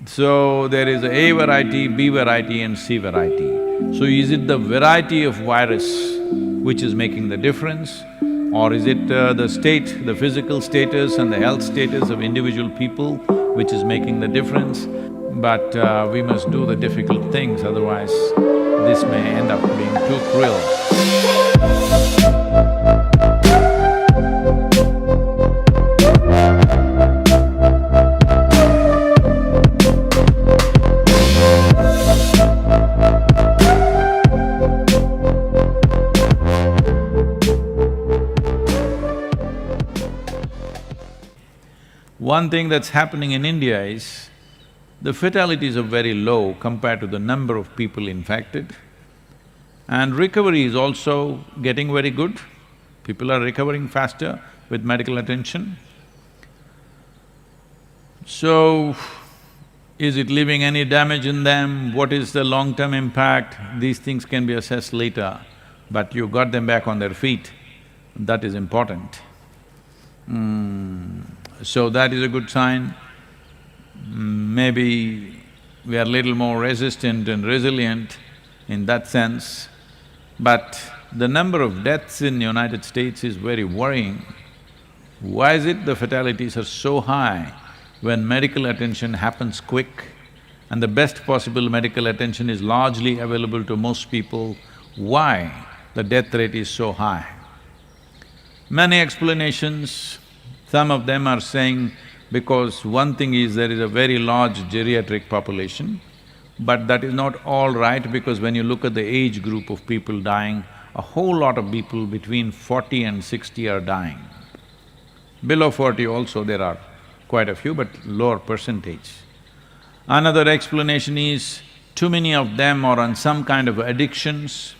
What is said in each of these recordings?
So there is A variety, B variety and C variety. So is it the variety of virus which is making the difference? Or is it the state, the physical status and the health status of individual people which is making the difference? But we must do the difficult things, otherwise this may end up being too cruel. One thing that's happening in India is, the fatalities are very low compared to the number of people infected, and recovery is also getting very good. People are recovering faster with medical attention. So, is it leaving any damage in them? What is the long-term impact? These things can be assessed later, but you got them back on their feet, that is important. So that is a good sign. Maybe we are little more resistant and resilient in that sense, but the number of deaths in United States is very worrying. Why is it the fatalities are so high when medical attention happens quick and the best possible medical attention is largely available to most people? Why the death rate is so high? Many explanations. Some of them are saying because one thing is there is a very large geriatric population, but that is not all right because when you look at the age group of people dying, a whole lot of people between 40 and 60 are dying. Below 40 also there are quite a few, but lower percentage. Another explanation is too many of them are on some kind of addictions.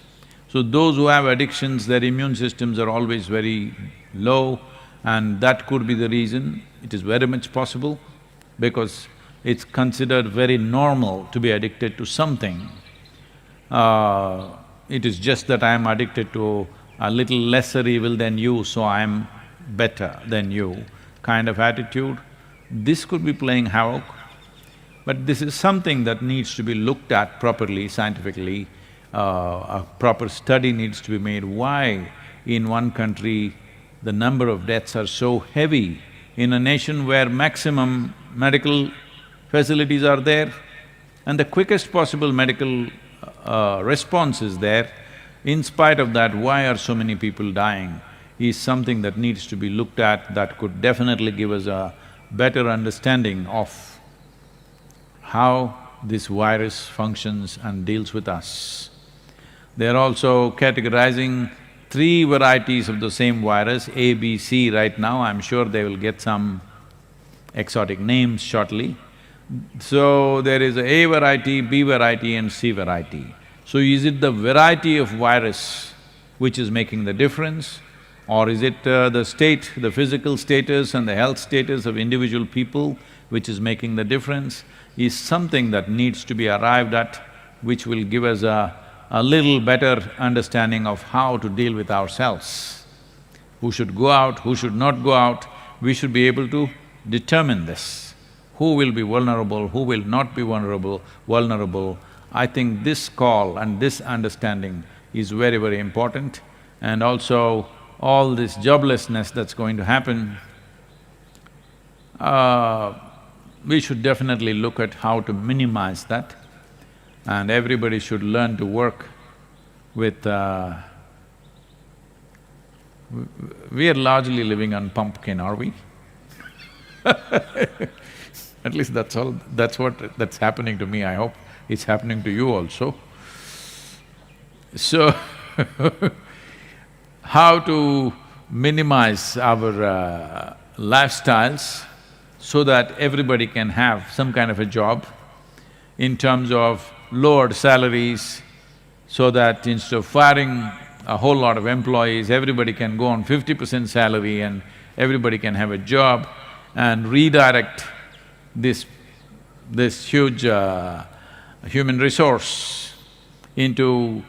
So those who have addictions, their immune systems are always very low, and that could be the reason. It is very much possible because it's considered very normal to be addicted to something. It is just that I am addicted to a little lesser evil than you, so I am better than you kind of attitude. This could be playing havoc, but this is something that needs to be looked at properly, scientifically. A proper study needs to be made. Why in one country the number of deaths are so heavy in a nation where maximum medical facilities are there and the quickest possible medical response is there. In spite of that, why are so many people dying is something that needs to be looked at, that could definitely give us a better understanding of how this virus functions and deals with us. They're also categorizing three varieties of the same virus, A, B, C right now. I'm sure they will get some exotic names shortly. So there is A variety, B variety and C variety. So is it the variety of virus which is making the difference? Or is it the state, the physical status and the health status of individual people which is making the difference? Is something that needs to be arrived at, which will give us a little better understanding of how to deal with ourselves. Who should go out, who should not go out, we should be able to determine this. Who will be vulnerable, who will not be vulnerable. I think this call and this understanding is very, very important. And also, all this joblessness that's going to happen, we should definitely look at how to minimize that. And everybody should learn to work with… we are largely living on pumpkin, are we? At least that's all… that's happening to me, I hope it's happening to you also. So how to minimize our lifestyles so that everybody can have some kind of a job in terms of lowered salaries, so that instead of firing a whole lot of employees, everybody can go on 50% salary and everybody can have a job, and redirect this huge human resource into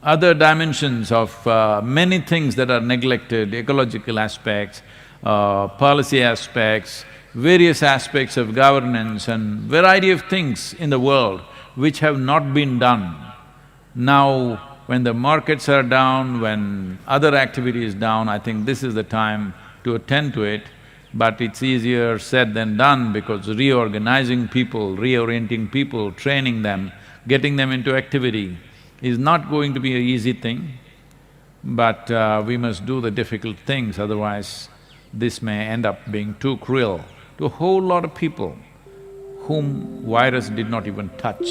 other dimensions of many things that are neglected, ecological aspects, policy aspects, various aspects of governance and variety of things in the world which have not been done. Now, when the markets are down, when other activity is down, I think this is the time to attend to it, but it's easier said than done because reorganizing people, reorienting people, training them, getting them into activity is not going to be an easy thing, but we must do the difficult things, otherwise this may end up being too cruel to a whole lot of people whom virus did not even touch.